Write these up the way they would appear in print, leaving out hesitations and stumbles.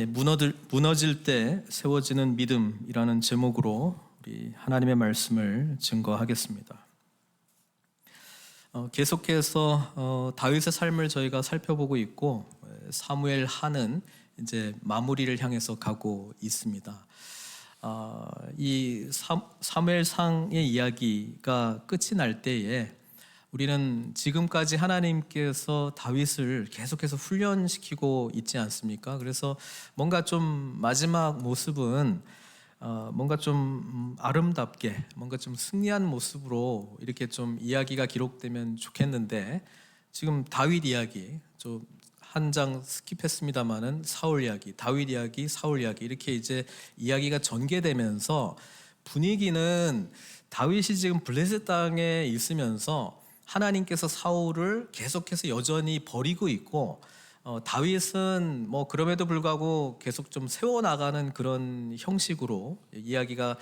무너질 때 세워지는 믿음이라는 제목으로 우리 하나님의 말씀을 증거하겠습니다. 계속해서 다윗의 삶을 저희가 살펴보고 있고 사무엘 하는 이제 마무리를 향해서 가고 있습니다. 이 사무엘상의 이야기가 끝이 날 때에 우리는 지금까지 하나님께서 다윗을 계속해서 훈련시키고 있지 않습니까? 그래서 뭔가 좀 마지막 모습은 뭔가 좀 아름답게, 뭔가 좀 승리한 모습으로 이렇게 좀 이야기가 기록되면 좋겠는데, 지금 다윗 이야기 좀 한 장 스킵했습니다마는 사울 이야기, 다윗 이야기, 사울 이야기 이렇게 이제 이야기가 전개되면서 분위기는 다윗이 지금 블레셋 땅에 있으면서 하나님께서 사울을 계속해서 여전히 버리고 있고, 다윗은 뭐 그럼에도 불구하고 계속 좀 세워나가는 그런 형식으로 이야기가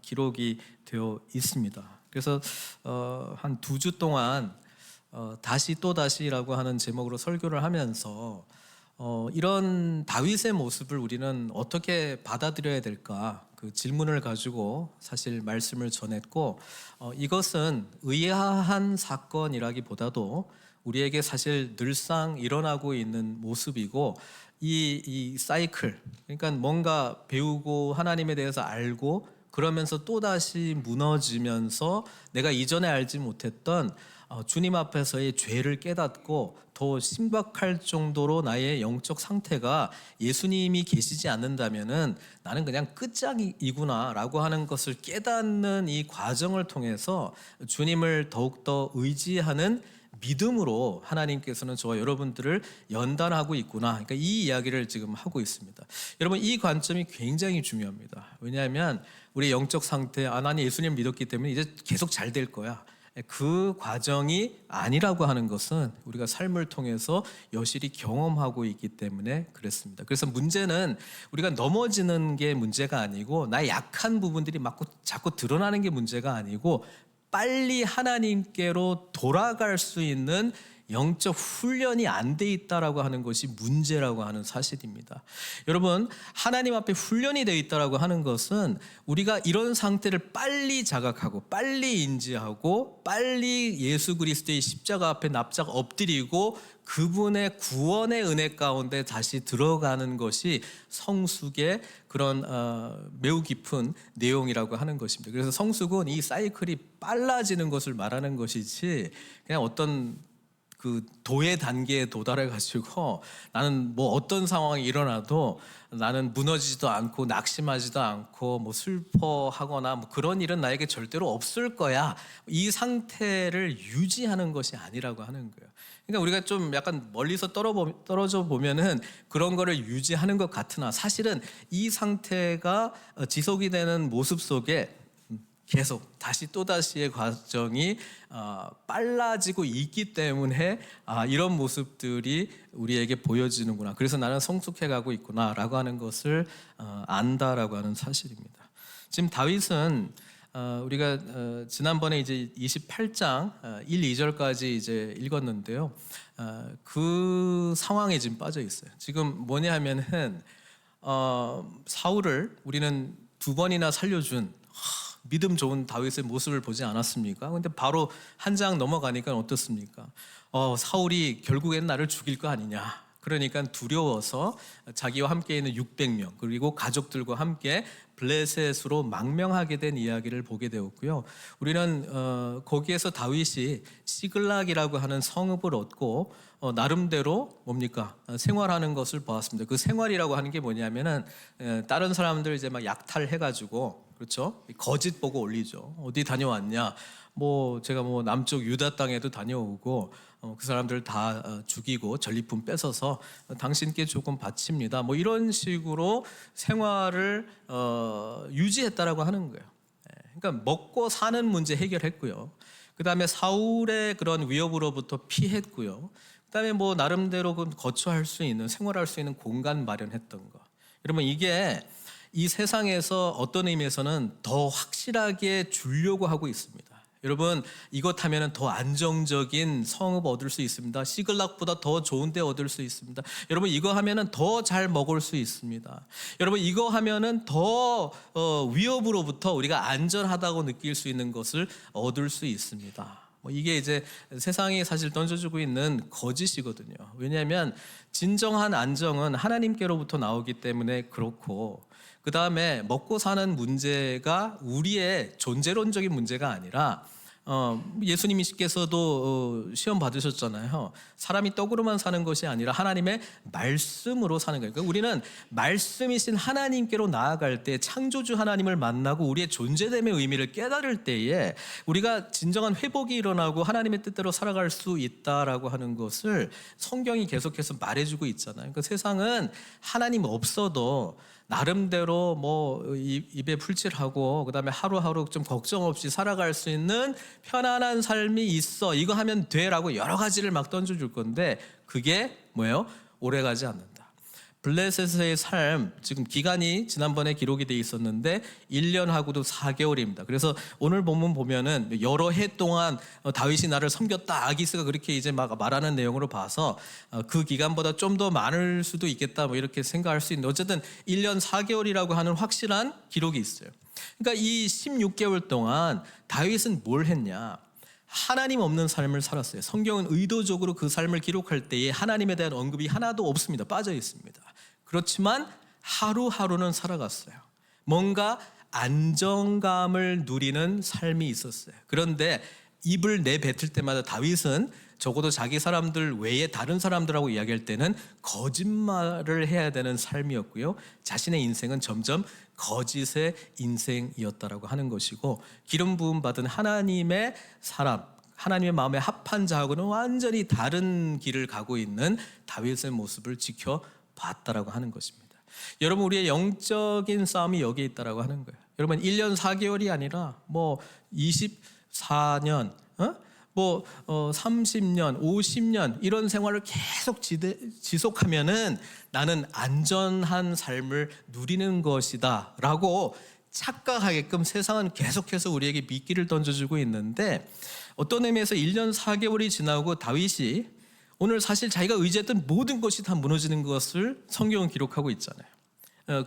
기록이 되어 있습니다. 그래서 한 2주 동안 다시 또 다시라고 하는 제목으로 설교를 하면서 이런 다윗의 모습을 우리는 어떻게 받아들여야 될까, 그 질문을 가지고 사실 말씀을 전했고, 이것은 의아한 사건이라기보다도 우리에게 사실 늘상 일어나고 있는 모습이고, 이 사이클, 그러니까 뭔가 배우고 하나님에 대해서 알고 그러면서 또다시 무너지면서 내가 이전에 알지 못했던 주님 앞에서의 죄를 깨닫고 더 심각할 정도로 나의 영적 상태가 예수님이 계시지 않는다면은 나는 그냥 끝장이구나 라고 하는 것을 깨닫는 이 과정을 통해서 주님을 더욱더 의지하는 믿음으로 하나님께서는 저와 여러분들을 연단하고 있구나, 그러니까 이 이야기를 지금 하고 있습니다. 여러분, 이 관점이 굉장히 중요합니다. 왜냐하면 우리 영적 상태, 나는 예수님을 믿었기 때문에 이제 계속 잘 될 거야, 그 과정이 아니라고 하는 것은 우리가 삶을 통해서 여실히 경험하고 있기 때문에 그렇습니다. 그래서 문제는 우리가 넘어지는 게 문제가 아니고, 나의 약한 부분들이 자꾸 드러나는 게 문제가 아니고, 빨리 하나님께로 돌아갈 수 있는 영적 훈련이 안 돼 있다라고 하는 것이 문제라고 하는 사실입니다. 여러분, 하나님 앞에 훈련이 돼 있다라고 하는 것은 우리가 이런 상태를 빨리 자각하고 빨리 인지하고 빨리 예수 그리스도의 십자가 앞에 납작 엎드리고 그분의 구원의 은혜 가운데 다시 들어가는 것이 성숙의 그런 매우 깊은 내용이라고 하는 것입니다. 그래서 성숙은 이 사이클이 빨라지는 것을 말하는 것이지, 그냥 어떤 그 도의 단계에 도달해 가지고 나는 뭐 어떤 상황이 일어나도 나는 무너지지도 않고 낙심하지도 않고 뭐 슬퍼하거나 뭐 그런 일은 나에게 절대로 없을 거야, 이 상태를 유지하는 것이 아니라고 하는 거예요. 그러니까 우리가 좀 약간 멀리서 떨어져 보면은 그런 거를 유지하는 것 같으나, 사실은 이 상태가 지속이 되는 모습 속에 계속 다시 또다시의 과정이 빨라지고 있기 때문에 이런 모습들이 우리에게 보여지는구나, 그래서 나는 성숙해가고 있구나 라고 하는 것을 안다라고 하는 사실입니다. 지금 다윗은 우리가 지난번에 이제 28장 1, 2절까지 이제 읽었는데요, 그 상황에 지금 빠져 있어요. 지금 뭐냐 하면은 사울을 우리는 2번이나 살려준 믿음 좋은 다윗의 모습을 보지 않았습니까? 근데 바로 한 장 넘어가니까 어떻습니까? 사울이 결국엔 나를 죽일 거 아니냐, 그러니까 두려워서 자기와 함께 있는 600명 그리고 가족들과 함께 블레셋으로 망명하게 된 이야기를 보게 되었고요. 우리는 거기에서 다윗이 시글락이라고 하는 성읍을 얻고 나름대로 뭡니까? 생활하는 것을 보았습니다. 그 생활이라고 하는 게 뭐냐면은 다른 사람들 이제 막 약탈해가지고, 그렇죠? 거짓 보고 올리죠. 어디 다녀왔냐? 뭐 제가 뭐 남쪽 유다 땅에도 다녀오고 그 사람들 다 죽이고 전리품 뺏어서 당신께 조금 바칩니다, 뭐 이런 식으로 생활을 유지했다라고 하는 거예요. 그러니까 먹고 사는 문제 해결했고요. 그 다음에 사울의 그런 위협으로부터 피했고요. 그 다음에 뭐 나름대로 거처할 수 있는, 생활할 수 있는 공간 마련했던 거. 여러분, 이게 이 세상에서 어떤 의미에서는 더 확실하게 주려고 하고 있습니다. 여러분, 이것 하면은 더 안정적인 성읍 얻을 수 있습니다. 시글락보다 더 좋은 데 얻을 수 있습니다. 여러분, 이거 하면은 더 잘 먹을 수 있습니다. 여러분, 이거 하면은 더 위협으로부터 우리가 안전하다고 느낄 수 있는 것을 얻을 수 있습니다. 이게 이제 세상이 사실 던져주고 있는 거짓이거든요. 왜냐하면 진정한 안정은 하나님께로부터 나오기 때문에 그렇고, 그 다음에 먹고 사는 문제가 우리의 존재론적인 문제가 아니라 예수님께서도 시험 받으셨잖아요. 사람이 떡으로만 사는 것이 아니라 하나님의 말씀으로 사는 거예요. 그러니까 우리는 말씀이신 하나님께로 나아갈 때, 창조주 하나님을 만나고 우리의 존재됨의 의미를 깨달을 때에 우리가 진정한 회복이 일어나고 하나님의 뜻대로 살아갈 수 있다라고 하는 것을 성경이 계속해서 말해주고 있잖아요. 그러니까 세상은 하나님 없어도 나름대로 입에 풀칠하고 그다음에 하루하루 좀 걱정 없이 살아갈 수 있는 편안한 삶이 있어, 이거 하면 돼라고 여러 가지를 막 던져줄 건데, 그게 뭐예요? 오래가지 않는다. 블레셋의 삶, 지금 기간이 지난번에 기록이 돼 있었는데 1년하고도 4개월입니다. 그래서 오늘 본문 보면은 여러 해 동안 다윗이 나를 섬겼다, 아기스가 그렇게 이제 막 말하는 내용으로 봐서 그 기간보다 좀 더 많을 수도 있겠다, 이렇게 생각할 수 있는데, 어쨌든 1년 4개월이라고 하는 확실한 기록이 있어요. 그러니까 이 16개월 동안 다윗은 뭘 했냐? 하나님 없는 삶을 살았어요. 성경은 의도적으로 그 삶을 기록할 때에 하나님에 대한 언급이 하나도 없습니다. 빠져 있습니다. 그렇지만 하루하루는 살아갔어요. 뭔가 안정감을 누리는 삶이 있었어요. 그런데 입을 내뱉을 때마다 다윗은 적어도 자기 사람들 외에 다른 사람들하고 이야기할 때는 거짓말을 해야 되는 삶이었고요. 자신의 인생은 점점 거짓의 인생이었다라고 하는 것이고, 기름 부음 받은 하나님의 사람, 하나님의 마음에 합한 자하고는 완전히 다른 길을 가고 있는 다윗의 모습을 지켜봤다라고 하는 것입니다. 여러분, 우리의 영적인 싸움이 여기에 있다라고 하는 거예요. 여러분, 1년 4개월이 아니라 24년, 30년, 50년 이런 생활을 계속 지속하면은 나는 안전한 삶을 누리는 것이다 라고 착각하게끔 세상은 계속해서 우리에게 미끼를 던져주고 있는데, 어떤 의미에서 1년 4개월이 지나고 다윗이 오늘 사실 자기가 의지했던 모든 것이 다 무너지는 것을 성경은 기록하고 있잖아요.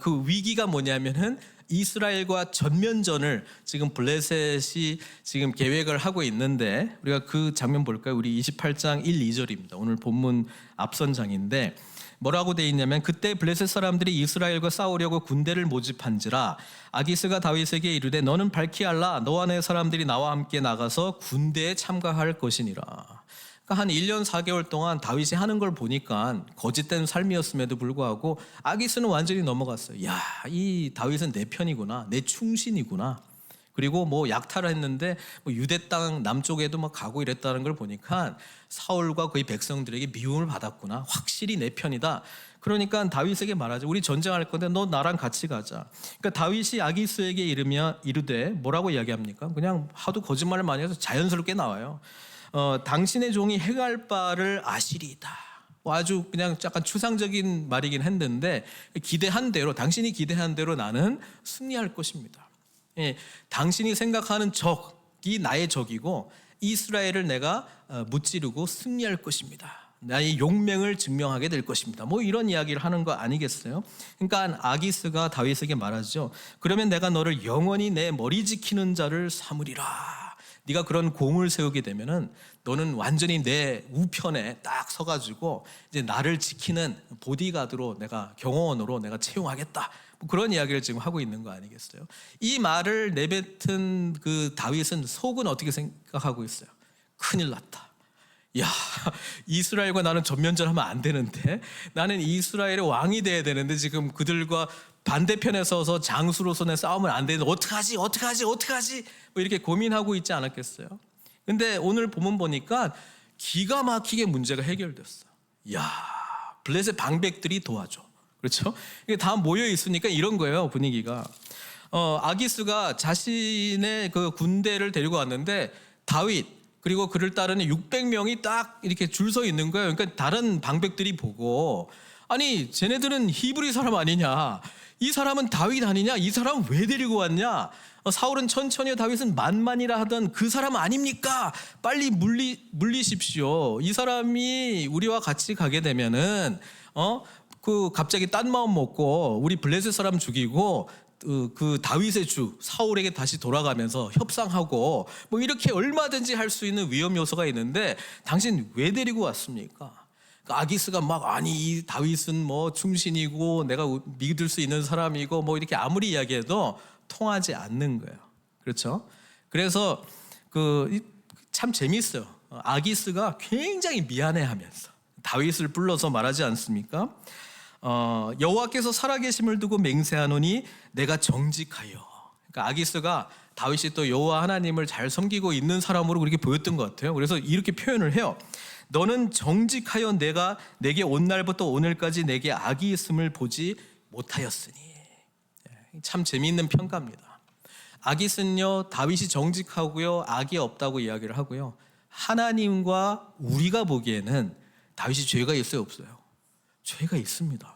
그 위기가 뭐냐면은 이스라엘과 전면전을 지금 블레셋이 지금 계획을 하고 있는데, 우리가 그 장면 볼까요? 우리 28장 1, 2절입니다. 오늘 본문 앞선 장인데 뭐라고 돼 있냐면, 그때 블레셋 사람들이 이스라엘과 싸우려고 군대를 모집한지라 아기스가 다윗에게 이르되 너는 밝히 알라, 너와 내 사람들이 나와 함께 나가서 군대에 참가할 것이니라. 그러니까 한 1년 4개월 동안 다윗이 하는 걸 보니까 거짓된 삶이었음에도 불구하고 아기스는 완전히 넘어갔어요. 야, 이 다윗은 내 편이구나, 내 충신이구나. 그리고 약탈을 했는데 유대 땅 남쪽에도 가고 이랬다는 걸 보니까 사울과 그의 백성들에게 미움을 받았구나, 확실히 내 편이다. 그러니까 다윗에게 말하죠. 우리 전쟁할 건데 너 나랑 같이 가자. 그러니까 다윗이 아기스에게 이르되 뭐라고 이야기합니까? 그냥 하도 거짓말을 많이 해서 자연스럽게 나와요. 당신의 종이 행할 바를 아시리이다. 아주 그냥 약간 추상적인 말이긴 했는데, 기대한 대로, 당신이 기대한 대로 나는 승리할 것입니다. 당신이 생각하는 적이 나의 적이고 이스라엘을 내가 무찌르고 승리할 것입니다. 나의 용맹을 증명하게 될 것입니다. 이런 이야기를 하는 거 아니겠어요? 그러니까 아기스가 다윗에게 말하죠. 그러면 내가 너를 영원히 내 머리 지키는 자를 삼으리라. 네가 그런 공을 세우게 되면은 너는 완전히 내 우편에 딱 서가지고 이제 나를 지키는 보디가드로, 내가 경호원으로 내가 채용하겠다. 그런 이야기를 지금 하고 있는 거 아니겠어요? 이 말을 내뱉은 그 다윗은 속은 어떻게 생각하고 있어요? 큰일 났다. 야, 이스라엘과 나는 전면전하면 안 되는데, 나는 이스라엘의 왕이 돼야 되는데 지금 그들과 반대편에 서서 장수로서 내 싸우면 안 되는데 어떡하지 이렇게 고민하고 있지 않았겠어요? 근데 오늘 본문 보니까 기가 막히게 문제가 해결됐어. 야, 블레셋 방백들이 도와줘. 그렇죠? 이게 다 모여 있으니까 이런 거예요, 분위기가. 아기스가 자신의 그 군대를 데리고 왔는데 다윗 그리고 그를 따르는 600명이 딱 이렇게 줄 서 있는 거예요. 그러니까 다른 방백들이 보고, 아니 쟤네들은 히브리 사람 아니냐, 이 사람은 다윗 아니냐? 이 사람은 왜 데리고 왔냐? 사울은 천천히요, 다윗은 만만이라 하던 그 사람 아닙니까? 빨리 물리십시오. 이 사람이 우리와 같이 가게 되면은 그 갑자기 딴 마음 먹고 우리 블레셋 사람 죽이고 그 다윗의 주 사울에게 다시 돌아가면서 협상하고 뭐 이렇게 얼마든지 할 수 있는 위험 요소가 있는데 당신 왜 데리고 왔습니까? 아기스가 막 아니 이 다윗은 뭐 충신이고 내가 믿을 수 있는 사람이고 뭐 이렇게 아무리 이야기해도 통하지 않는 거예요. 그렇죠? 그래서 참 재밌어요. 아기스가 굉장히 미안해하면서 다윗을 불러서 말하지 않습니까? 여호와께서 살아계심을 두고 맹세하노니 내가 정직하여. 그러니까 아기스가 다윗이 또 여호와 하나님을 잘 섬기고 있는 사람으로 그렇게 보였던 것 같아요. 그래서 이렇게 표현을 해요. 너는 정직하여 내가 내게 온 날부터 오늘까지 내게 악이 있음을 보지 못하였으니. 참 재미있는 평가입니다. 아기스는요, 다윗이 정직하고요, 악이 없다고 이야기를 하고요. 하나님과 우리가 보기에는 다윗이 죄가 있어요, 없어요? 죄가 있습니다.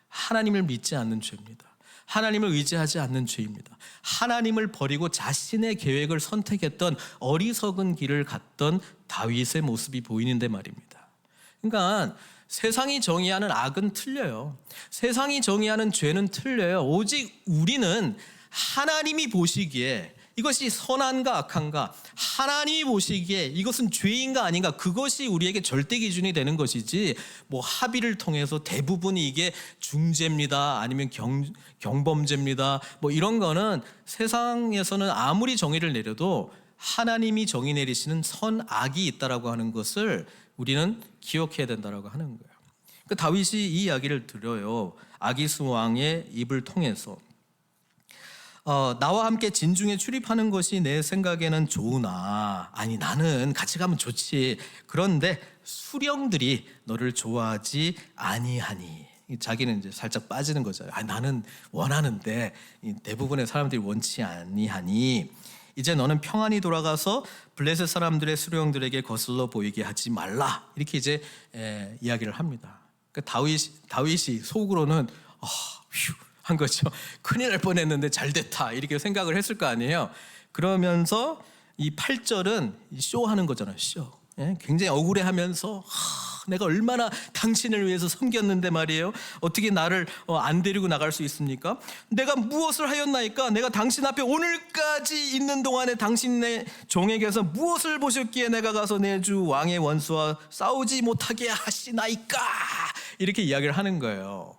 하나님을 믿지 않는 죄입니다. 하나님을 의지하지 않는 죄입니다. 하나님을 버리고 자신의 계획을 선택했던 어리석은 길을 갔던 다윗의 모습이 보이는데 말입니다. 그러니까 세상이 정의하는 악은 틀려요. 세상이 정의하는 죄는 틀려요. 오직 우리는 하나님이 보시기에 이것이 선한가 악한가, 하나님이 보시기에 이것은 죄인가 아닌가, 그것이 우리에게 절대 기준이 되는 것이지, 뭐 합의를 통해서 대부분이 이게 중죄입니다, 아니면 경범죄입니다, 뭐 이런 거는 세상에서는 아무리 정의를 내려도 하나님이 정의 내리시는 선악이 있다라고 하는 것을 우리는 기억해야 된다라고 하는 거예요. 그러니까 다윗이 이 이야기를 들어요. 아기스 왕의 입을 통해서. 나와 함께 진중에 출입하는 것이 내 생각에는 좋으나, 아니 나는 같이 가면 좋지, 그런데 수령들이 너를 좋아하지 아니하니. 자기는 이제 살짝 빠지는 거죠. 아니 나는 원하는데 대부분의 사람들이 원치 아니하니 이제 너는 평안히 돌아가서 블레셋 사람들의 수령들에게 거슬러 보이게 하지 말라. 이렇게 이제 이야기를 합니다. 그러니까 다윗이 속으로는 휴 한 거죠. 큰일 날 뻔했는데 잘 됐다 이렇게 생각을 했을 거 아니에요. 그러면서 이 8절은 쇼하는 거잖아요. 쇼. 굉장히 억울해하면서 내가 얼마나 당신을 위해서 섬겼는데 말이에요. 어떻게 나를 안 데리고 나갈 수 있습니까? 내가 무엇을 하였나이까? 내가 당신 앞에 오늘까지 있는 동안에 당신의 종에게서 무엇을 보셨기에 내가 가서 내 주 왕의 원수와 싸우지 못하게 하시나이까? 이렇게 이야기를 하는 거예요.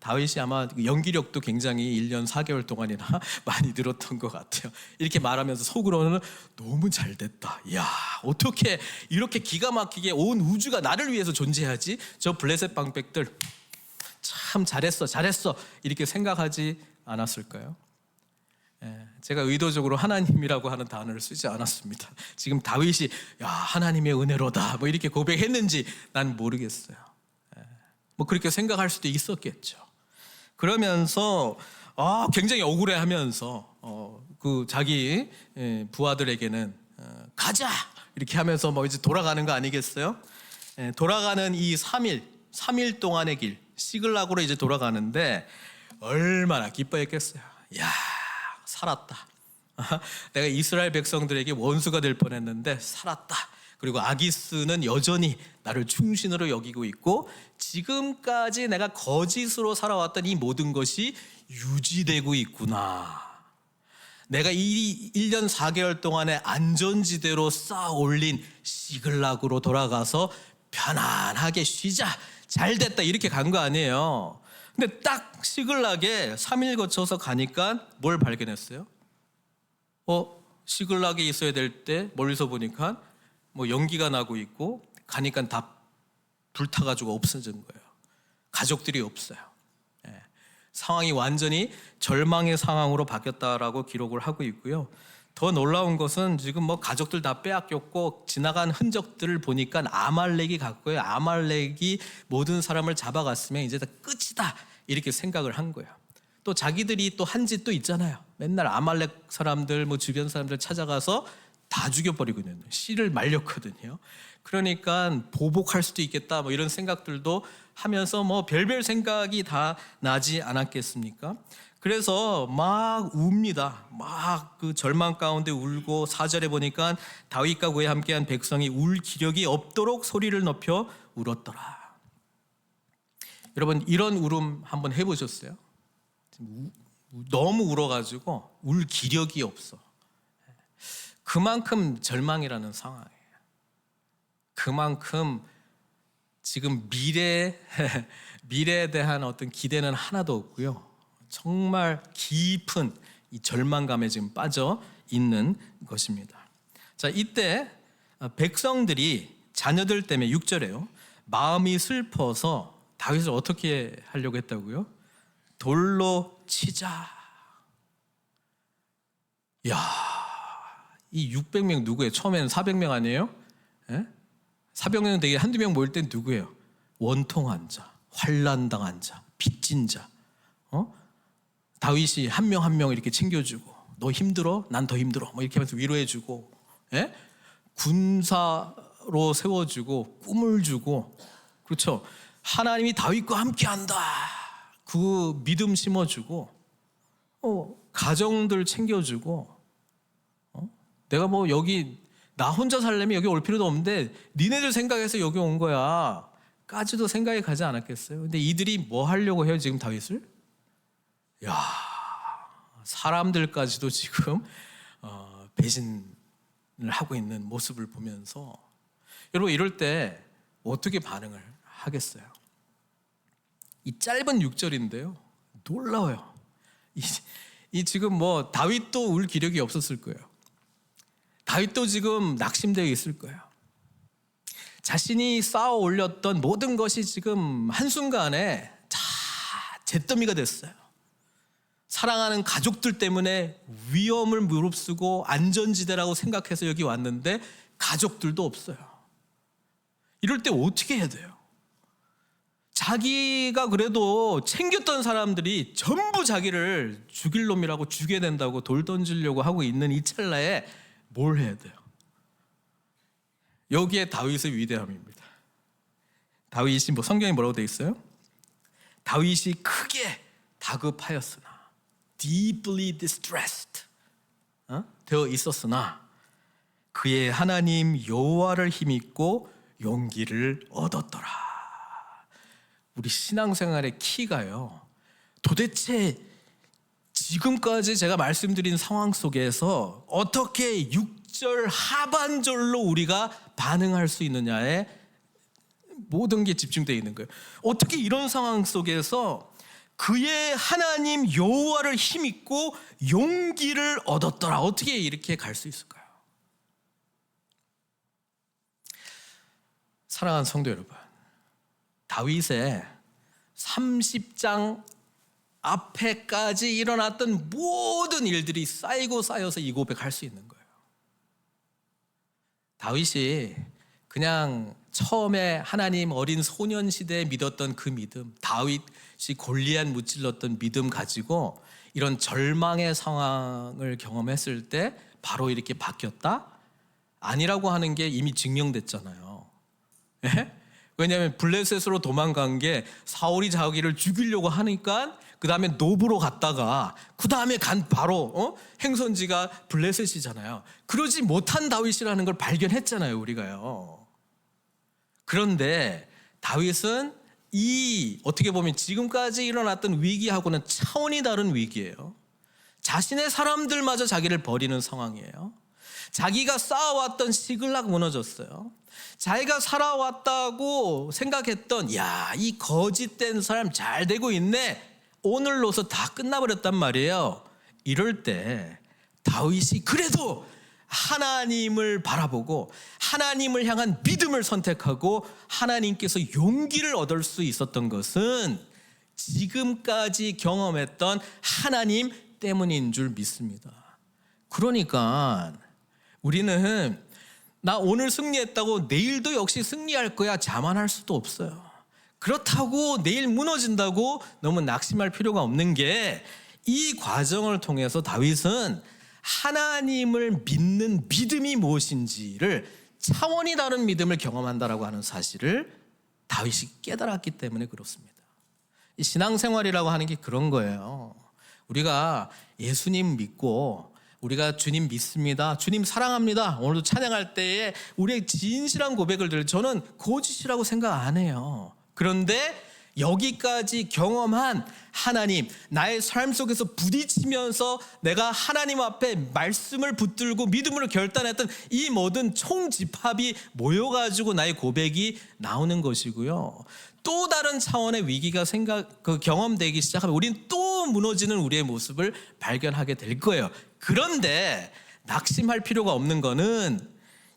다윗이 아마 연기력도 굉장히 1년 4개월 동안이나 많이 늘었던 것 같아요. 이렇게 말하면서 속으로는 너무 잘 됐다. 야, 어떻게 이렇게 기가 막히게 온 우주가 나를 위해서 존재하지? 저 블레셋 방백들 참 잘했어 이렇게 생각하지 않았을까요? 제가 의도적으로 하나님이라고 하는 단어를 쓰지 않았습니다. 지금 다윗이 야, 하나님의 은혜로다 뭐 이렇게 고백했는지 난 모르겠어요. 뭐 그렇게 생각할 수도 있었겠죠. 그러면서 굉장히 억울해하면서 그 자기 부하들에게는 가자 이렇게 하면서 뭐 이제 돌아가는 거 아니겠어요? 돌아가는 이 3일 동안의 길 시글락으로 이제 돌아가는데 얼마나 기뻐했겠어요. 야, 살았다. 내가 이스라엘 백성들에게 원수가 될 뻔했는데 살았다. 그리고 아기스는 여전히 나를 충신으로 여기고 있고 지금까지 내가 거짓으로 살아왔던 이 모든 것이 유지되고 있구나. 내가 이 1년 4개월 동안에 안전지대로 쌓아 올린 시글락으로 돌아가서 편안하게 쉬자. 잘 됐다 이렇게 간 거 아니에요. 근데 딱 시글락에 3일 거쳐서 가니까 뭘 발견했어요? 시글락에 있어야 될 때 멀리서 보니까 뭐 연기가 나고 있고 가니까 다 불타가지고 없어진 거예요. 가족들이 없어요. 상황이 완전히 절망의 상황으로 바뀌었다라고 기록을 하고 있고요. 더 놀라운 것은 지금 뭐 가족들 다 빼앗겼고 지나간 흔적들을 보니까 아말렉이 갔고요. 아말렉이 모든 사람을 잡아갔으면 이제 다 끝이다 이렇게 생각을 한 거예요. 또 자기들이 또 한 짓도 있잖아요. 맨날 아말렉 사람들 뭐 주변 사람들 찾아가서 다 죽여버리거든요. 씨를 말렸거든요. 그러니까 보복할 수도 있겠다 뭐 이런 생각들도 하면서 뭐 별별 생각이 다 나지 않았겠습니까? 그래서 막 웁니다. 막 그 절망 가운데 울고 4절에 보니까 다윗과 그에 함께한 백성이 울 기력이 없도록 소리를 높여 울었더라. 여러분 이런 울음 한번 해보셨어요? 너무 울어가지고 울 기력이 없어. 그만큼 절망이라는 상황이에요. 그만큼 지금 미래에 대한 어떤 기대는 하나도 없고요. 정말 깊은 이 절망감에 지금 빠져 있는 것입니다. 자, 이때 백성들이 자녀들 때문에 6절에요. 마음이 슬퍼서 다윗을 어떻게 하려고 했다고요? 돌로 치자. 야, 이 600명 누구예요? 처음에는 400명 아니에요? 예? 400명 되게 한두 명 모일 땐 누구예요? 원통한 자, 환난당한 자, 빚진 자. 다윗이 한 명 한 명 이렇게 챙겨주고, 너 힘들어? 난 더 힘들어. 뭐 이렇게 하면서 위로해주고, 예? 군사로 세워주고, 꿈을 주고, 그렇죠? 하나님이 다윗과 함께한다. 그 믿음 심어주고, 가정들 챙겨주고, 내가 뭐 여기 나 혼자 살려면 여기 올 필요도 없는데 니네들 생각해서 여기 온 거야 까지도 생각이 가지 않았겠어요? 근데 이들이 뭐 하려고 해요 지금 다윗을? 야, 사람들까지도 지금 배신을 하고 있는 모습을 보면서 여러분 이럴 때 어떻게 반응을 하겠어요? 이 짧은 6절인데요 놀라워요. 이 지금 뭐 다윗도 울 기력이 없었을 거예요. 다윗도 지금 낙심되어 있을 거예요. 자신이 쌓아 올렸던 모든 것이 지금 한순간에 다 잿더미가 됐어요. 사랑하는 가족들 때문에 위험을 무릅쓰고 안전지대라고 생각해서 여기 왔는데 가족들도 없어요. 이럴 때 어떻게 해야 돼요? 자기가 그래도 챙겼던 사람들이 전부 자기를 죽일 놈이라고 죽여야 된다고 돌 던지려고 하고 있는 이 찰나에 뭘 해야 돼요? 여기에 다윗의 위대함입니다. 다윗이 뭐 성경에 뭐라고 되어 있어요? 다윗이 크게 다급하였으나 deeply distressed 되어 있었으나 그의 하나님 여호와를 힘입고 용기를 얻었더라. 우리 신앙생활의 키가요. 도대체 지금까지 제가 말씀드린 상황 속에서 어떻게 6절 하반절로 우리가 반응할 수 있느냐에 모든 게 집중되어 있는 거예요. 어떻게 이런 상황 속에서 그의 하나님 여호와를 힘입고 용기를 얻었더라. 어떻게 이렇게 갈 수 있을까요? 사랑하는 성도 여러분, 다윗의 30장 앞에까지 일어났던 모든 일들이 쌓이고 쌓여서 이 고백할 수 있는 거예요. 다윗이 그냥 처음에 하나님 어린 소년 시대에 믿었던 그 믿음, 다윗이 골리앗 무찔렀던 믿음 가지고 이런 절망의 상황을 경험했을 때 바로 이렇게 바뀌었다? 아니라고 하는 게 이미 증명됐잖아요. 예? 왜냐하면 블레셋으로 도망간 게 사울이 자기를 죽이려고 하니까 그 다음에 노브로 갔다가 그 다음에 간 바로 행선지가 블레셋이잖아요. 그러지 못한 다윗이라는 걸 발견했잖아요, 우리가요. 그런데 다윗은 이 어떻게 보면 지금까지 일어났던 위기하고는 차원이 다른 위기예요. 자신의 사람들마저 자기를 버리는 상황이에요. 자기가 쌓아왔던 시글락 무너졌어요. 자기가 살아왔다고 생각했던 이 거짓된 사람 잘 되고 있네, 오늘로서 다 끝나버렸단 말이에요. 이럴 때 다윗이 그래도 하나님을 바라보고 하나님을 향한 믿음을 선택하고 하나님께서 용기를 얻을 수 있었던 것은 지금까지 경험했던 하나님 때문인 줄 믿습니다. 그러니까 우리는 나 오늘 승리했다고 내일도 역시 승리할 거야 자만할 수도 없어요. 그렇다고 내일 무너진다고 너무 낙심할 필요가 없는 게 이 과정을 통해서 다윗은 하나님을 믿는 믿음이 무엇인지를 차원이 다른 믿음을 경험한다라고 하는 사실을 다윗이 깨달았기 때문에 그렇습니다. 이 신앙생활이라고 하는 게 그런 거예요. 우리가 예수님 믿고 우리가 주님 믿습니다, 주님 사랑합니다, 오늘도 찬양할 때에 우리의 진실한 고백을 들을 저는 거짓이라고 생각 안 해요. 그런데 여기까지 경험한 하나님, 나의 삶 속에서 부딪히면서 내가 하나님 앞에 말씀을 붙들고 믿음으로 결단했던 이 모든 총집합이 모여가지고 나의 고백이 나오는 것이고요. 또 다른 차원의 위기가 경험되기 시작하면 우리는 또 무너지는 우리의 모습을 발견하게 될 거예요. 그런데 낙심할 필요가 없는 거는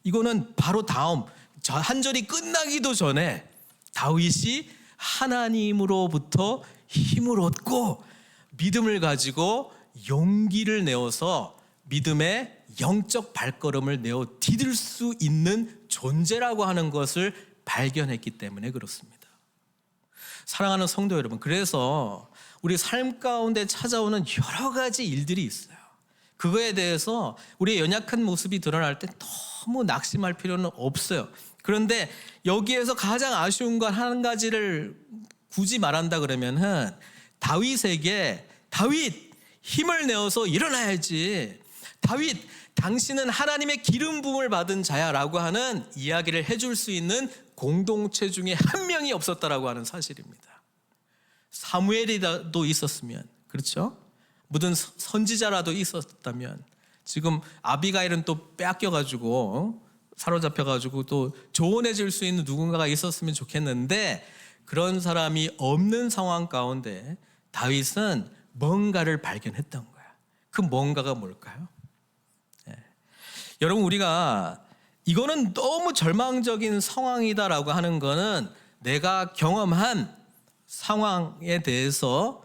이거는 바로 다음 한 절이 끝나기도 전에 다윗이 하나님으로부터 힘을 얻고 믿음을 가지고 용기를 내어서 믿음의 영적 발걸음을 내어 디딜 수 있는 존재라고 하는 것을 발견했기 때문에 그렇습니다. 사랑하는 성도 여러분, 그래서 우리 삶 가운데 찾아오는 여러 가지 일들이 있어요. 그거에 대해서 우리의 연약한 모습이 드러날 때 너무 낙심할 필요는 없어요. 그런데 여기에서 가장 아쉬운 건 한 가지를 굳이 말한다 그러면은 다윗에게 다윗 힘을 내어서 일어나야지, 다윗 당신은 하나님의 기름 부음을 받은 자야 라고 하는 이야기를 해줄 수 있는 공동체 중에 한 명이 없었다라고 하는 사실입니다. 사무엘이라도 있었으면, 그렇죠? 무슨 선지자라도 있었다면 지금 아비가일은 또 빼앗겨가지고 사로잡혀가지고 또 조언해 줄 수 있는 누군가가 있었으면 좋겠는데 그런 사람이 없는 상황 가운데 다윗은 뭔가를 발견했던 거야. 그 뭔가가 뭘까요? 여러분, 우리가 이거는 너무 절망적인 상황이다라고 하는 거는 내가 경험한 상황에 대해서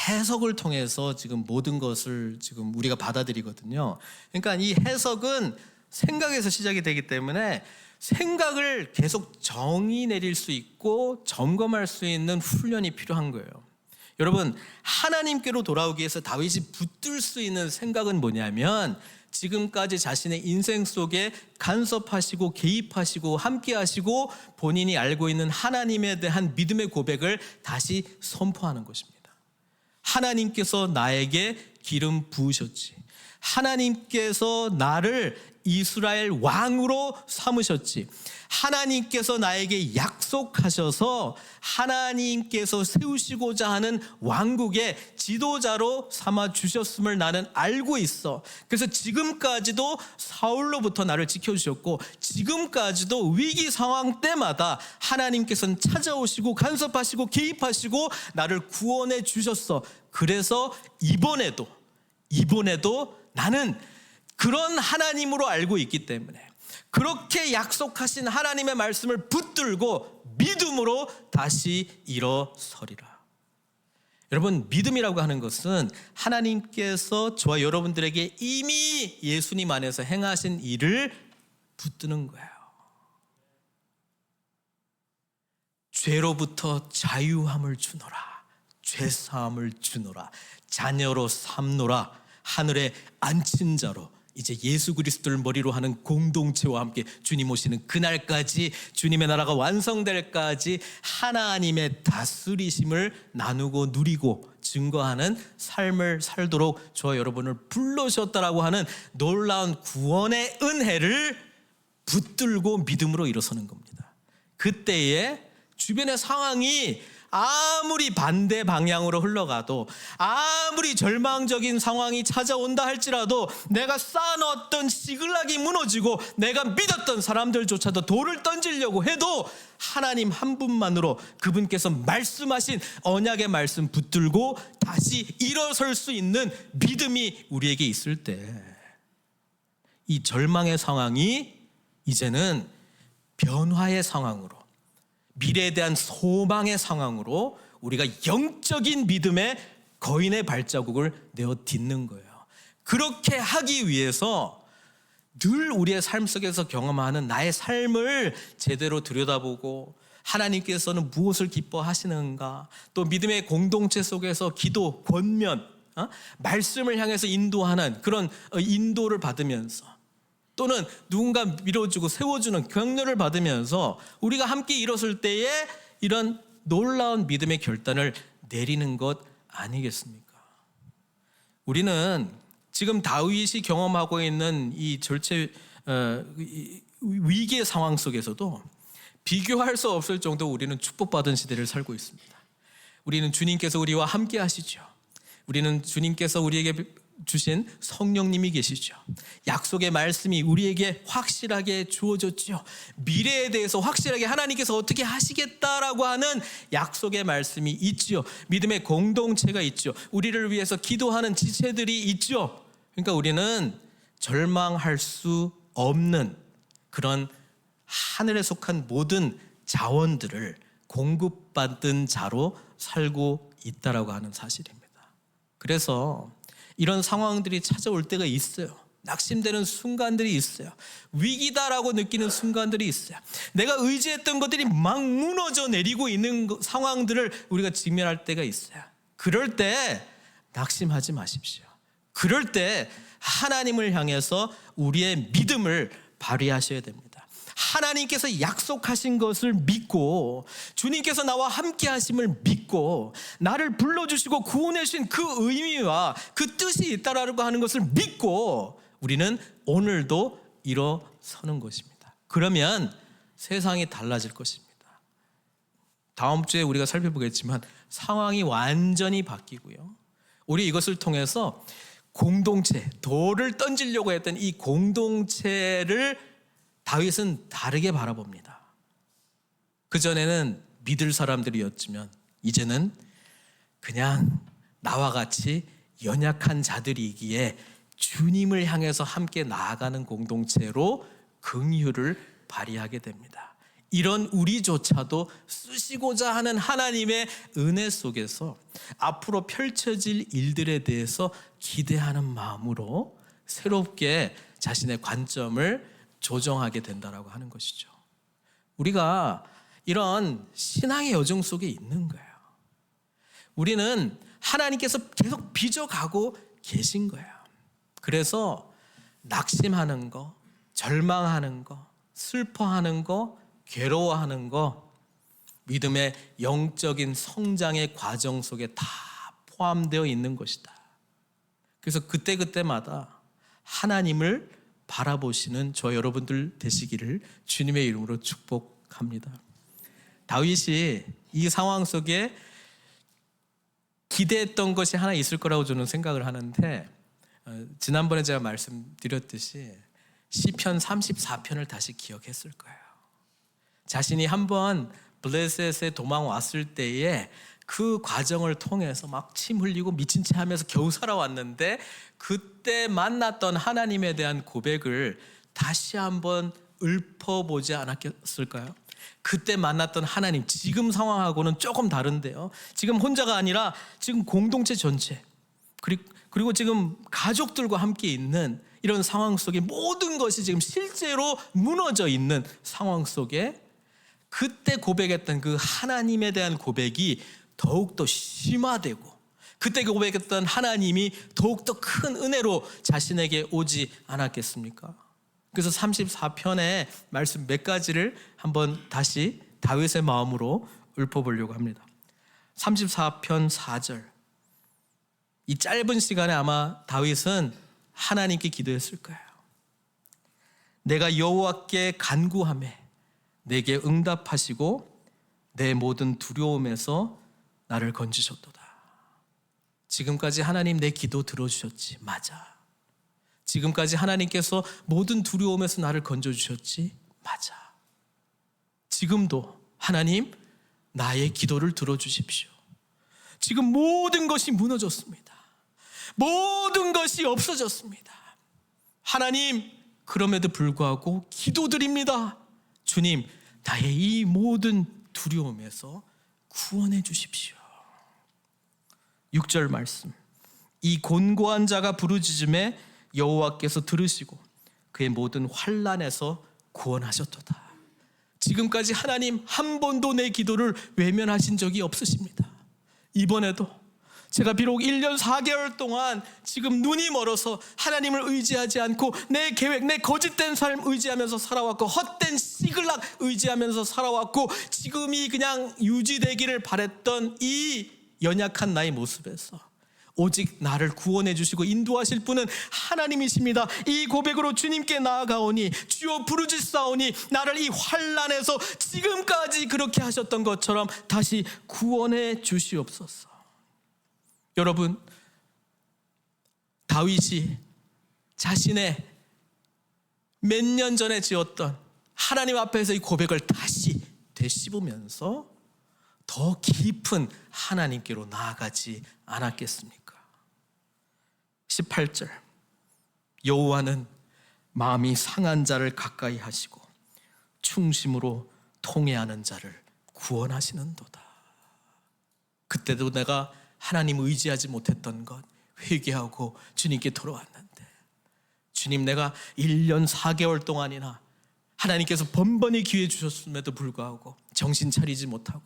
해석을 통해서 지금 모든 것을 지금 우리가 받아들이거든요. 그러니까 이 해석은 생각에서 시작이 되기 때문에 생각을 계속 정의 내릴 수 있고 점검할 수 있는 훈련이 필요한 거예요. 여러분, 하나님께로 돌아오기 위해서 다윗이 붙들 수 있는 생각은 뭐냐면 지금까지 자신의 인생 속에 간섭하시고 개입하시고 함께하시고 본인이 알고 있는 하나님에 대한 믿음의 고백을 다시 선포하는 것입니다. 하나님께서 나에게 기름 부으셨지, 하나님께서 나를 이스라엘 왕으로 삼으셨지, 하나님께서 나에게 약속하셔서 하나님께서 세우시고자 하는 왕국의 지도자로 삼아 주셨음을 나는 알고 있어. 그래서 지금까지도 사울로부터 나를 지켜주셨고 지금까지도 위기 상황 때마다 하나님께서는 찾아오시고 간섭하시고 개입하시고 나를 구원해 주셨어. 그래서 이번에도 나는 그런 하나님으로 알고 있기 때문에 그렇게 약속하신 하나님의 말씀을 붙들고 믿음으로 다시 일어서리라. 여러분, 믿음이라고 하는 것은 하나님께서 저와 여러분들에게 이미 예수님 안에서 행하신 일을 붙드는 거예요. 죄로부터 자유함을 주노라, 죄사함을 주노라, 자녀로 삼노라, 하늘에 앉힌 자로 이제 예수 그리스도를 머리로 하는 공동체와 함께 주님 오시는 그날까지, 주님의 나라가 완성될까지 하나님의 다스리심을 나누고 누리고 증거하는 삶을 살도록 저와 여러분을 불러주셨다라고 하는 놀라운 구원의 은혜를 붙들고 믿음으로 일어서는 겁니다. 그때에 주변의 상황이 아무리 반대 방향으로 흘러가도, 아무리 절망적인 상황이 찾아온다 할지라도, 내가 쌓아놓았던 시글락이 무너지고 내가 믿었던 사람들조차도 돌을 던지려고 해도 하나님 한 분만으로, 그분께서 말씀하신 언약의 말씀 붙들고 다시 일어설 수 있는 믿음이 우리에게 있을 때 이 절망의 상황이 이제는 변화의 상황으로, 미래에 대한 소망의 상황으로 우리가 영적인 믿음의 거인의 발자국을 내어 딛는 거예요. 그렇게 하기 위해서 늘 우리의 삶 속에서 경험하는 나의 삶을 제대로 들여다보고 하나님께서는 무엇을 기뻐하시는가, 또 믿음의 공동체 속에서 기도, 권면, 말씀을 향해서 인도하는 그런 인도를 받으면서, 또는 누군가 밀어주고 세워주는 격려를 받으면서 우리가 함께 일었을 때에 이런 놀라운 믿음의 결단을 내리는 것 아니겠습니까? 우리는 지금 다윗이 경험하고 있는 이 절체 위기의 상황 속에서도 비교할 수 없을 정도 우리는 축복받은 시대를 살고 있습니다. 우리는 주님께서 우리와 함께 하시죠. 우리는 주님께서 우리에게 주신 성령님이 계시죠. 약속의 말씀이 우리에게 확실하게 주어졌죠. 미래에 대해서 확실하게 하나님께서 어떻게 하시겠다라고 하는 약속의 말씀이 있죠. 믿음의 공동체가 있죠. 우리를 위해서 기도하는 지체들이 있죠. 그러니까 우리는 절망할 수 없는 그런 하늘에 속한 모든 자원들을 공급받은 자로 살고 있다라고 하는 사실입니다. 그래서 이런 상황들이 찾아올 때가 있어요. 낙심되는 순간들이 있어요. 위기다라고 느끼는 순간들이 있어요. 내가 의지했던 것들이 막 무너져 내리고 있는 상황들을 우리가 직면할 때가 있어요. 그럴 때 낙심하지 마십시오. 그럴 때 하나님을 향해서 우리의 믿음을 발휘하셔야 됩니다. 하나님께서 약속하신 것을 믿고, 주님께서 나와 함께 하심을 믿고, 나를 불러주시고 구원해 주신 그 의미와 그 뜻이 있다라고 하는 것을 믿고 우리는 오늘도 일어서는 것입니다. 그러면 세상이 달라질 것입니다. 다음 주에 우리가 살펴보겠지만 상황이 완전히 바뀌고요. 우리 이것을 통해서 공동체, 돌을 던지려고 했던 이 공동체를 다윗은 다르게 바라봅니다. 그전에는 믿을 사람들이었지만 이제는 그냥 나와 같이 연약한 자들이기에 주님을 향해서 함께 나아가는 공동체로 긍휼을 발휘하게 됩니다. 이런 우리조차도 쓰시고자 하는 하나님의 은혜 속에서 앞으로 펼쳐질 일들에 대해서 기대하는 마음으로 새롭게 자신의 관점을 조정하게 된다라고 하는 것이죠. 우리가 이런 신앙의 여정 속에 있는 거예요. 우리는 하나님께서 계속 빚어가고 계신 거예요. 그래서 낙심하는 거, 절망하는 거, 슬퍼하는 거, 괴로워하는 거, 믿음의 영적인 성장의 과정 속에 다 포함되어 있는 것이다. 그래서 그때그때마다 하나님을 바라보시는 저 여러분들 되시기를 주님의 이름으로 축복합니다. 다윗이 이 상황 속에 기대했던 것이 하나 있을 거라고 저는 생각을 하는데, 지난번에 제가 말씀드렸듯이 시편 34편을 다시 기억했을 거예요. 자신이 한번 블레셋에 도망 왔을 때에 그 과정을 통해서 막 침 흘리고 미친 채 하면서 겨우 살아왔는데, 그때 만났던 하나님에 대한 고백을 다시 한번 읊어보지 않았을까요? 그때 만났던 하나님, 지금 상황하고는 조금 다른데요. 지금 혼자가 아니라 지금 공동체 전체, 그리고 지금 가족들과 함께 있는 이런 상황 속에 모든 것이 지금 실제로 무너져 있는 상황 속에 그때 고백했던 그 하나님에 대한 고백이 더욱더 심화되고, 그때 고백했던 하나님이 더욱더 큰 은혜로 자신에게 오지 않았겠습니까? 그래서 34편의 말씀 몇 가지를 한번 다시 다윗의 마음으로 읊어보려고 합니다. 34편 4절. 이 짧은 시간에 아마 다윗은 하나님께 기도했을 거예요. 내가 여호와께 간구하매 내게 응답하시고 내 모든 두려움에서 나를 건지셨도다. 지금까지 하나님 내 기도 들어주셨지. 맞아. 지금까지 하나님께서 모든 두려움에서 나를 건져주셨지. 맞아. 지금도 하나님 나의 기도를 들어주십시오. 지금 모든 것이 무너졌습니다. 모든 것이 없어졌습니다. 하나님, 그럼에도 불구하고 기도드립니다. 주님, 나의 이 모든 두려움에서 구원해 주십시오. 6절 말씀. 이 곤고한 자가 부르짖음에 여호와께서 들으시고 그의 모든 환난에서 구원하셨도다. 지금까지 하나님 한 번도 내 기도를 외면하신 적이 없으십니다. 이번에도 제가 비록 1년 4개월 동안 지금 눈이 멀어서 하나님을 의지하지 않고 내 계획, 내 거짓된 삶 의지하면서 살아왔고 헛된 시글락 의지하면서 살아왔고 지금이 그냥 유지되기를 바랬던 이 연약한 나의 모습에서 오직 나를 구원해 주시고 인도하실 분은 하나님이십니다. 이 고백으로 주님께 나아가오니 주여 부르짖사오니 나를 이 환난에서 지금까지 그렇게 하셨던 것처럼 다시 구원해 주시옵소서. 여러분, 다윗이 자신의 몇 년 전에 지었던 하나님 앞에서 이 고백을 다시 되씹으면서 더 깊은 하나님께로 나아가지 않았겠습니까? 18절, 여호와는 마음이 상한 자를 가까이 하시고 충심으로 통회하는 자를 구원하시는도다. 그때도 내가 하나님 의지하지 못했던 것 회개하고 주님께 돌아왔는데, 주님, 내가 1년 4개월 동안이나 하나님께서 번번이 기회 주셨음에도 불구하고 정신 차리지 못하고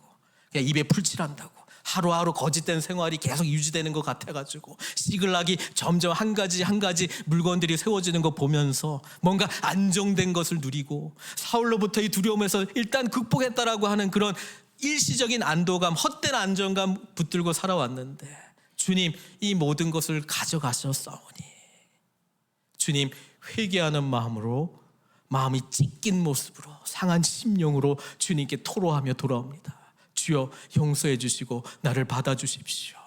그냥 입에 풀칠한다고 하루하루 거짓된 생활이 계속 유지되는 것 같아가지고 시글락이 점점 한 가지 한 가지 물건들이 세워지는 거 보면서 뭔가 안정된 것을 누리고 사울로부터 이 두려움에서 일단 극복했다라고 하는 그런 일시적인 안도감, 헛된 안정감 붙들고 살아왔는데, 주님, 이 모든 것을 가져가셨사오니 주님, 회개하는 마음으로, 마음이 찢긴 모습으로, 상한 심령으로 주님께 토로하며 돌아옵니다. 주여, 용서해 주시고 나를 받아주십시오.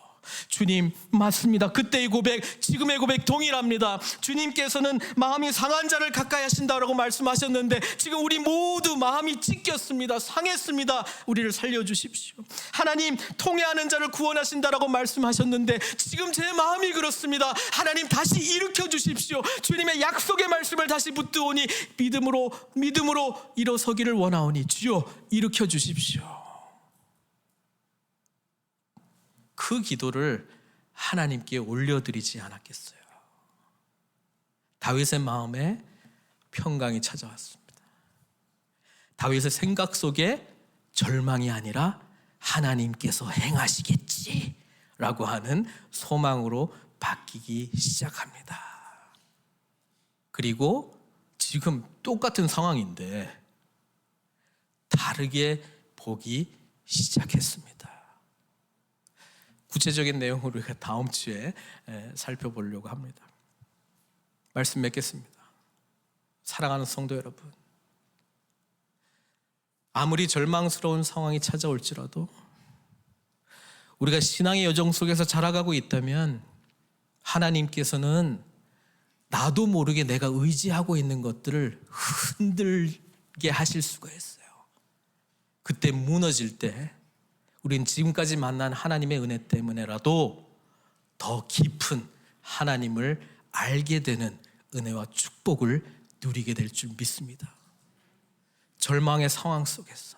주님, 맞습니다. 그때의 고백, 지금의 고백 동일합니다. 주님께서는 마음이 상한 자를 가까이 하신다라고 말씀하셨는데 지금 우리 모두 마음이 찢겼습니다. 상했습니다. 우리를 살려주십시오. 하나님, 통회하는 자를 구원하신다라고 말씀하셨는데 지금 제 마음이 그렇습니다. 하나님, 다시 일으켜 주십시오. 주님의 약속의 말씀을 다시 붙드오니 믿음으로 일어서기를 원하오니 주여, 일으켜 주십시오. 그 기도를 하나님께 올려드리지 않았겠어요? 다윗의 마음에 평강이 찾아왔습니다. 다윗의 생각 속에 절망이 아니라 하나님께서 행하시겠지라고 하는 소망으로 바뀌기 시작합니다. 그리고 지금 똑같은 상황인데 다르게 보기 시작했습니다. 구체적인 내용을 우리가 다음 주에 살펴보려고 합니다. 말씀 맺겠습니다. 사랑하는 성도 여러분, 아무리 절망스러운 상황이 찾아올지라도 우리가 신앙의 여정 속에서 자라가고 있다면 하나님께서는 나도 모르게 내가 의지하고 있는 것들을 흔들게 하실 수가 있어요. 그때 무너질 때 우린 지금까지 만난 하나님의 은혜 때문에라도 더 깊은 하나님을 알게 되는 은혜와 축복을 누리게 될 줄 믿습니다. 절망의 상황 속에서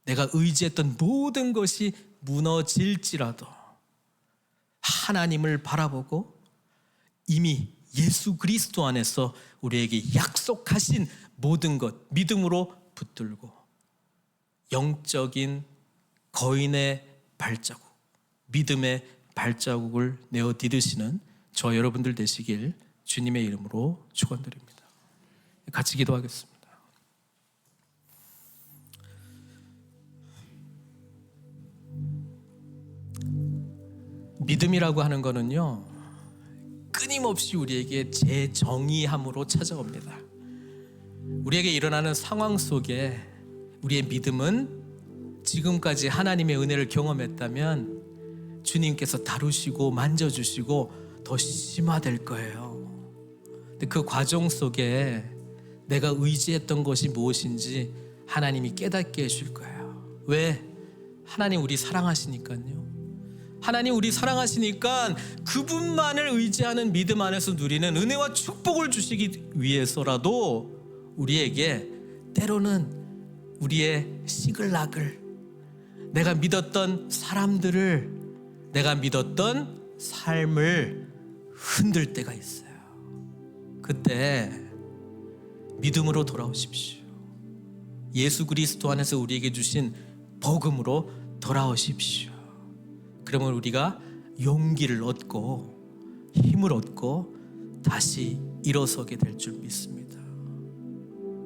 내가 의지했던 모든 것이 무너질지라도 하나님을 바라보고 이미 예수 그리스도 안에서 우리에게 약속하신 모든 것 믿음으로 붙들고 영적인 거인의 발자국, 믿음의 발자국을 내어 디디시는 저 여러분들 되시길 주님의 이름으로 축원드립니다. 같이 기도하겠습니다. 믿음이라고 하는 거는요, 끊임없이 우리에게 재정의함으로 찾아옵니다. 우리에게 일어나는 상황 속에 우리의 믿음은 지금까지 하나님의 은혜를 경험했다면 주님께서 다루시고 만져주시고 더 심화될 거예요. 근데 그 과정 속에 내가 의지했던 것이 무엇인지 하나님이 깨닫게 해줄 거예요. 왜? 하나님 우리 사랑하시니까요. 하나님 우리 사랑하시니까 그분만을 의지하는 믿음 안에서 누리는 은혜와 축복을 주시기 위해서라도 우리에게 때로는 우리의 시글락을, 내가 믿었던 사람들을, 내가 믿었던 삶을 흔들 때가 있어요. 그때 믿음으로 돌아오십시오. 예수 그리스도 안에서 우리에게 주신 복음으로 돌아오십시오. 그러면 우리가 용기를 얻고 힘을 얻고 다시 일어서게 될 줄 믿습니다.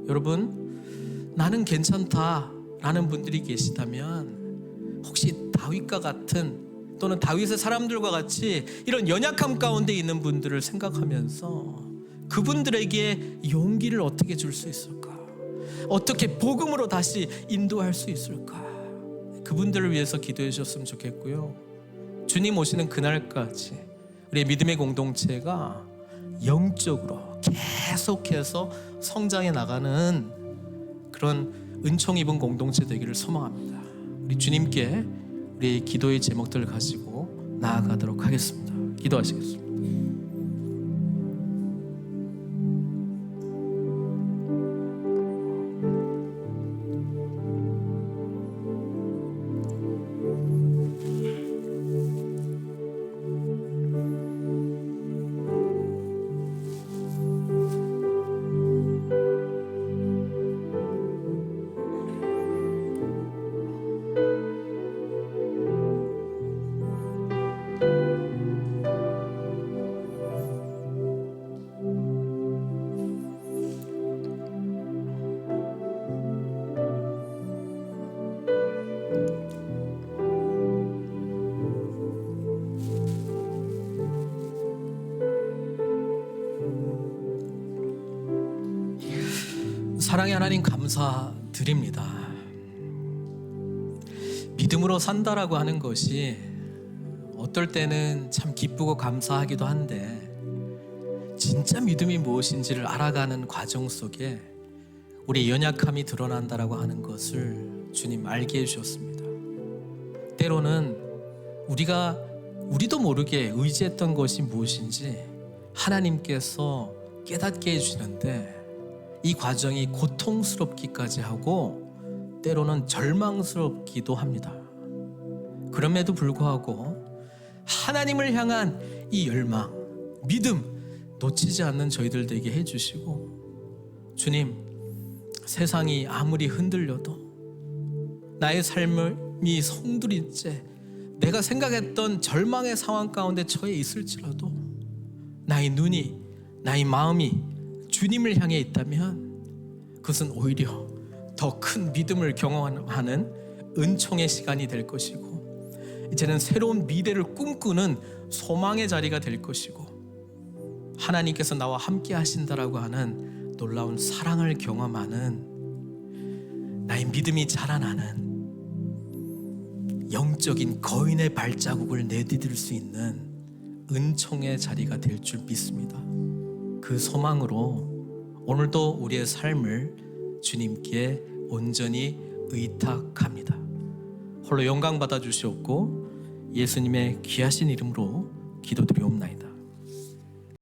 여러분, 나는 괜찮다라는 분들이 계시다면 혹시 다윗과 같은 또는 다윗의 사람들과 같이 이런 연약함 가운데 있는 분들을 생각하면서 그분들에게 용기를 어떻게 줄 수 있을까? 어떻게 복음으로 다시 인도할 수 있을까? 그분들을 위해서 기도해 주셨으면 좋겠고요. 주님 오시는 그날까지 우리의 믿음의 공동체가 영적으로 계속해서 성장해 나가는 그런 은총 입은 공동체 되기를 소망합니다. 우리 주님께 우리 기도의 제목들을 가지고 나아가도록 하겠습니다. 기도하시겠습니다. 사랑의 하나님, 감사드립니다. 믿음으로 산다라고 하는 것이 어떨 때는 참 기쁘고 감사하기도 한데, 진짜 믿음이 무엇인지를 알아가는 과정 속에 우리의 연약함이 드러난다라고 하는 것을 주님 알게 해주셨습니다. 때로는 우리도 모르게 의지했던 것이 무엇인지 하나님께서 깨닫게 해주시는데, 이 과정이 고통스럽기까지 하고 때로는 절망스럽기도 합니다. 그럼에도 불구하고 하나님을 향한 이 열망, 믿음 놓치지 않는 저희들 되게 해주시고, 주님, 세상이 아무리 흔들려도 나의 삶이 송두리째 내가 생각했던 절망의 상황 가운데 처해 있을지라도 나의 눈이, 나의 마음이 주님을 향해 있다면 그것은 오히려 더 큰 믿음을 경험하는 은총의 시간이 될 것이고, 이제는 새로운 미래를 꿈꾸는 소망의 자리가 될 것이고, 하나님께서 나와 함께 하신다라고 하는 놀라운 사랑을 경험하는, 나의 믿음이 자라나는 영적인 거인의 발자국을 내디딜 수 있는 은총의 자리가 될 줄 믿습니다. 그 소망으로 오늘도 우리의 삶을 주님께 온전히 의탁합니다. 홀로 영광 받아 주시옵고 예수님의 귀하신 이름으로 기도드리옵나이다.